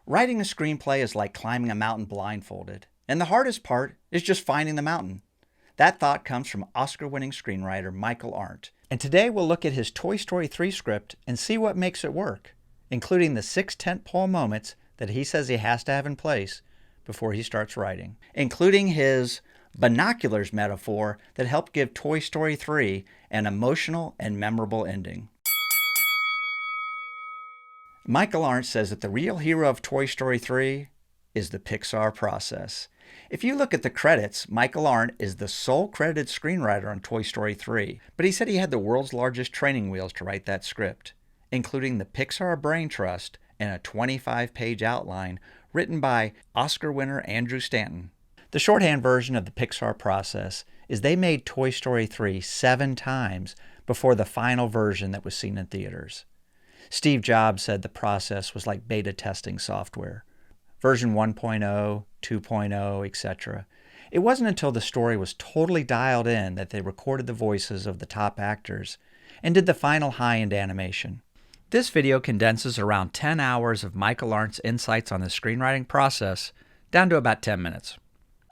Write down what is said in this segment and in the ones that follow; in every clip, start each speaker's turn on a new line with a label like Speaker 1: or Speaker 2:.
Speaker 1: Writing a screenplay is like climbing a mountain blindfolded, and the hardest part is just finding the mountain. That thought comes from Oscar-winning screenwriter Michael Arndt. And today we'll look at his Toy Story 3 script and see what makes it work, including the 6 tentpole moments that he says he has to have in place before he starts writing, including his binoculars metaphor that helped give Toy Story 3 an emotional and memorable ending. Michael Arndt says that the real hero of Toy Story 3 is the Pixar process. If you look at the credits, Michael Arndt is the sole credited screenwriter on Toy Story 3, but he said he had the world's largest training wheels to write that script, including the Pixar Brain Trust and a 25-page outline written by Oscar winner Andrew Stanton. The shorthand version of the Pixar process is they made Toy Story 3 7 times before the final version that was seen in theaters. Steve Jobs said the process was like beta testing software. Version 1.0, 2.0, etc. It wasn't until the story was totally dialed in that they recorded the voices of the top actors and did the final high-end animation. This video condenses around 10 hours of Michael Arndt's insights on the screenwriting process down to about 10 minutes.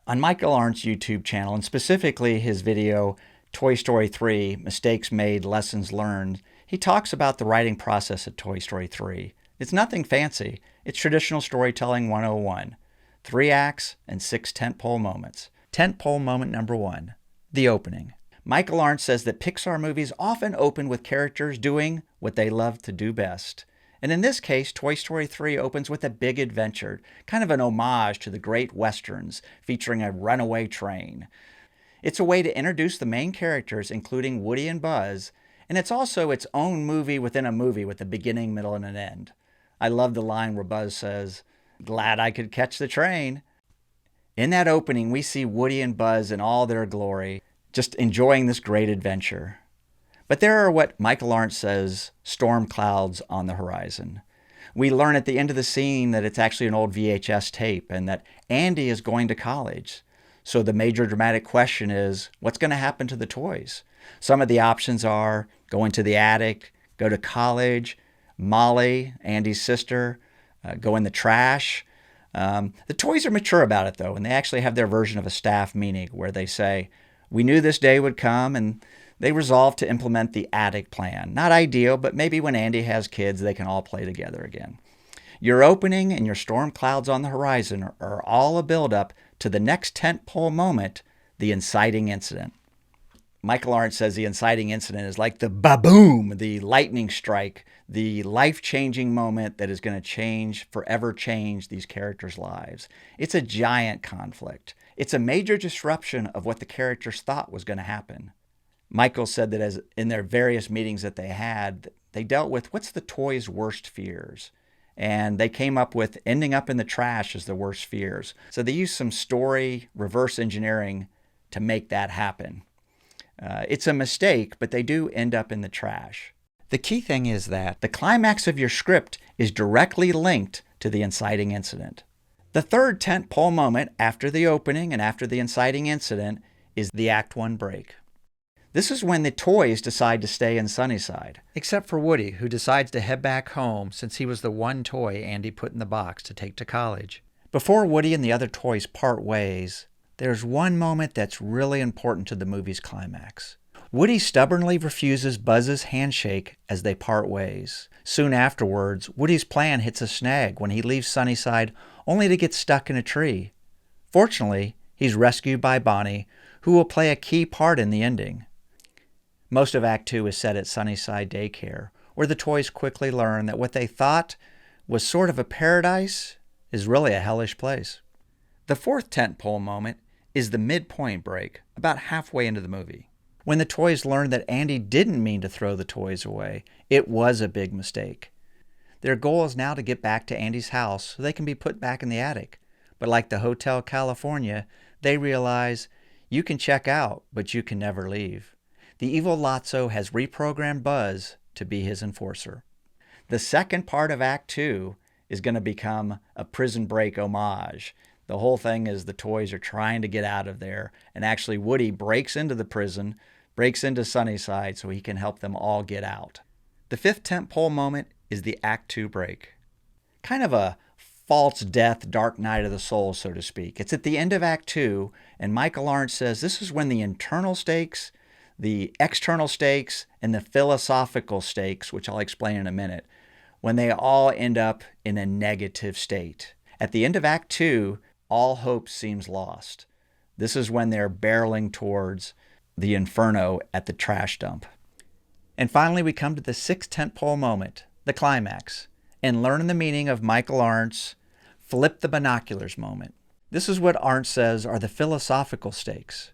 Speaker 1: On Michael Arndt's YouTube channel, and specifically his video Toy Story 3, Mistakes Made, Lessons Learned, he talks about the writing process at Toy Story 3. It's nothing fancy. It's traditional storytelling 101. 3 acts and 6 tentpole moments. Tentpole moment number 1, the opening. Michael Arndt says that Pixar movies often open with characters doing what they love to do best. And in this case, Toy Story 3 opens with a big adventure, kind of an homage to the great westerns featuring a runaway train. It's a way to introduce the main characters, including Woody and Buzz, and it's also its own movie within a movie with a beginning, middle, and an end. I love the line where Buzz says, "Glad I could catch the train." In that opening, we see Woody and Buzz in all their glory, just enjoying this great adventure. But there are what Michael Arndt says, storm clouds on the horizon. We learn at the end of the scene that it's actually an old VHS tape and that Andy is going to college. So the major dramatic question is, what's going to happen to the toys? Some of the options are go into the attic, go to college, Molly, Andy's sister, go in the trash. The toys are mature about it, though, and they actually have their version of a staff meeting where they say, we knew this day would come, and they resolved to implement the attic plan. Not ideal, but maybe when Andy has kids, they can all play together again. Your opening and your storm clouds on the horizon are all a build-up to the next tentpole moment, the inciting incident. Michael Arndt says the inciting incident is like the ba-boom, the lightning strike, the life-changing moment that is going to forever change these characters' lives. It's a giant conflict. It's a major disruption of what the characters thought was going to happen. Michael said that as in their various meetings that they had, they dealt with what's the toys' worst fears. And they came up with ending up in the trash as the worst fears. So they used some story reverse engineering to make that happen. It's a mistake, but they do end up in the trash. The key thing is that the climax of your script is directly linked to the inciting incident. The third tentpole moment after the opening and after the inciting incident is the Act 1 break. This is when the toys decide to stay in Sunnyside, except for Woody, who decides to head back home since he was the one toy Andy put in the box to take to college. Before Woody and the other toys part ways, there's one moment that's really important to the movie's climax. Woody stubbornly refuses Buzz's handshake as they part ways. Soon afterwards, Woody's plan hits a snag when he leaves Sunnyside only to get stuck in a tree. Fortunately, he's rescued by Bonnie, who will play a key part in the ending. Most of Act 2 is set at Sunnyside Daycare, where the toys quickly learn that what they thought was sort of a paradise is really a hellish place. The fourth tentpole moment is the midpoint break, about halfway into the movie. When the toys learn that Andy didn't mean to throw the toys away, it was a big mistake. Their goal is now to get back to Andy's house so they can be put back in the attic. But like the Hotel California, they realize you can check out, but you can never leave. The evil Lotso has reprogrammed Buzz to be his enforcer. The second part of Act 2 is going to become a prison break homage. The whole thing is the toys are trying to get out of there, and actually Woody breaks into the prison, breaks into Sunnyside so he can help them all get out. The fifth tentpole moment is the Act 2 break. Kind of a false death, dark night of the soul, so to speak. It's at the end of Act 2, and Michael Arndt says this is when the internal stakes, the external stakes, and the philosophical stakes, which I'll explain in a minute, when they all end up in a negative state. At the end of Act 2, all hope seems lost. This is when they're barreling towards the inferno at the trash dump. And finally, we come to the sixth tentpole moment, the climax, and learn the meaning of Michael Arndt's flip the binoculars moment. This is what Arndt says are the philosophical stakes.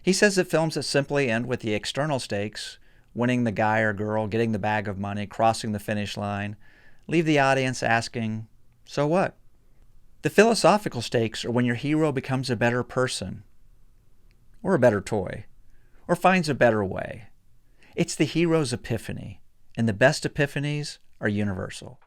Speaker 1: He says that films that simply end with the external stakes, winning the guy or girl, getting the bag of money, crossing the finish line, leave the audience asking, so what? The philosophical stakes are when your hero becomes a better person, or a better toy, or finds a better way. It's the hero's epiphany, and the best epiphanies are universal.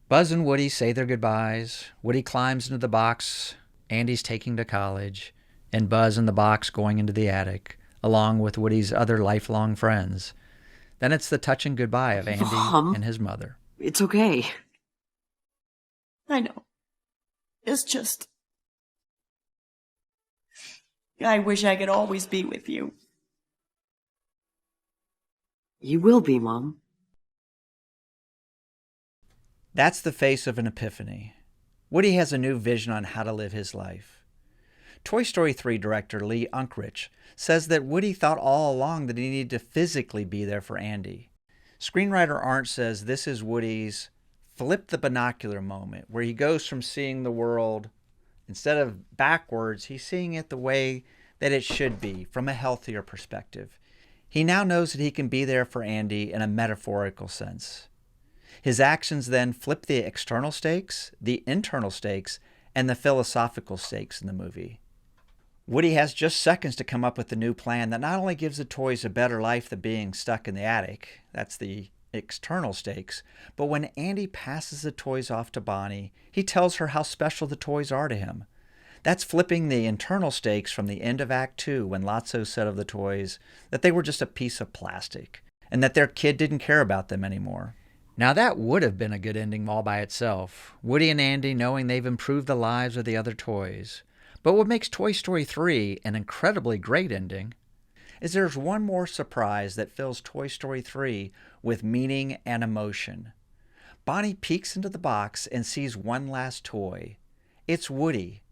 Speaker 1: Buzz and Woody say their goodbyes. Woody climbs into the box Andy's taking to college, and Buzz in the box going into the attic, along with Woody's other lifelong friends. Then it's the touching goodbye of Andy and his mother.
Speaker 2: It's okay. I know. It's just... I wish I could always be with you. You will be, Mom.
Speaker 1: That's the face of an epiphany. Woody has a new vision on how to live his life. Toy Story 3 director Lee Unkrich says that Woody thought all along that he needed to physically be there for Andy. Screenwriter Arndt says this is Woody's flip the binocular moment, where he goes from seeing the world, instead of backwards, he's seeing it the way that it should be, from a healthier perspective. He now knows that he can be there for Andy in a metaphorical sense. His actions then flip the external stakes, the internal stakes, and the philosophical stakes in the movie. Woody has just seconds to come up with a new plan that not only gives the toys a better life than being stuck in the attic, that's the external stakes, but when Andy passes the toys off to Bonnie, he tells her how special the toys are to him. That's flipping the internal stakes from the end of Act 2 when Lotso said of the toys that they were just a piece of plastic and that their kid didn't care about them anymore. Now that would have been a good ending all by itself, Woody and Andy knowing they've improved the lives of the other toys. But what makes Toy Story 3 an incredibly great ending is there's one more surprise that fills Toy Story 3 with meaning and emotion. Bonnie peeks into the box and sees one last toy. It's Woody.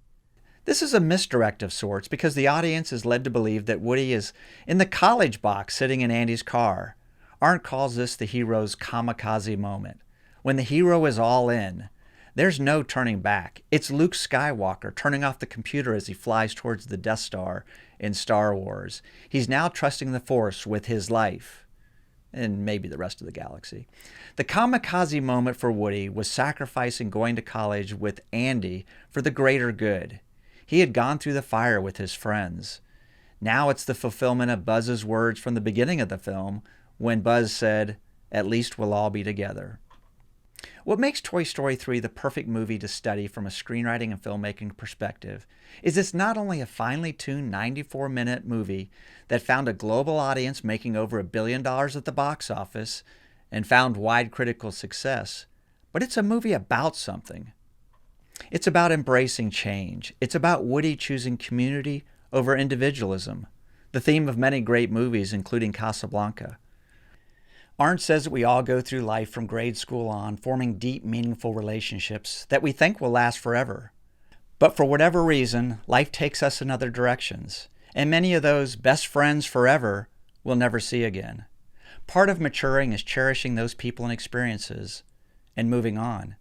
Speaker 1: This is a misdirect of sorts because the audience is led to believe that Woody is in the college box sitting in Andy's car. Arndt calls this the hero's kamikaze moment. When the hero is all in, there's no turning back. It's Luke Skywalker turning off the computer as he flies towards the Death Star in Star Wars. He's now trusting the Force with his life, and maybe the rest of the galaxy. The kamikaze moment for Woody was sacrificing going to college with Andy for the greater good. He had gone through the fire with his friends. Now it's the fulfillment of Buzz's words from the beginning of the film when Buzz said, "At least we'll all be together." What makes Toy Story 3 the perfect movie to study from a screenwriting and filmmaking perspective is it's not only a finely tuned 94-minute movie that found a global audience making over $1 billion at the box office and found wide critical success, but it's a movie about something. It's about embracing change. It's about Woody choosing community over individualism, the theme of many great movies, including Casablanca. Arndt says that we all go through life from grade school on, forming deep, meaningful relationships that we think will last forever. But for whatever reason, life takes us in other directions, and many of those best friends forever we'll never see again. Part of maturing is cherishing those people and experiences and moving on.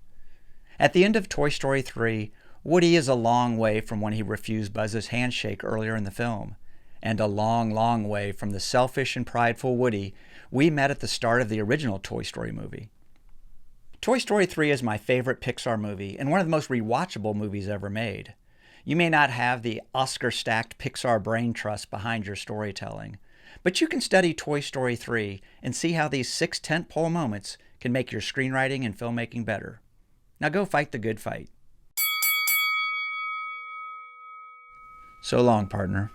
Speaker 1: At the end of Toy Story 3, Woody is a long way from when he refused Buzz's handshake earlier in the film, and a long, long way from the selfish and prideful Woody we met at the start of the original Toy Story movie. Toy Story 3 is my favorite Pixar movie and one of the most rewatchable movies ever made. You may not have the Oscar-stacked Pixar brain trust behind your storytelling, but you can study Toy Story 3 and see how these 6 tentpole moments can make your screenwriting and filmmaking better. Now go fight the good fight. So long, partner.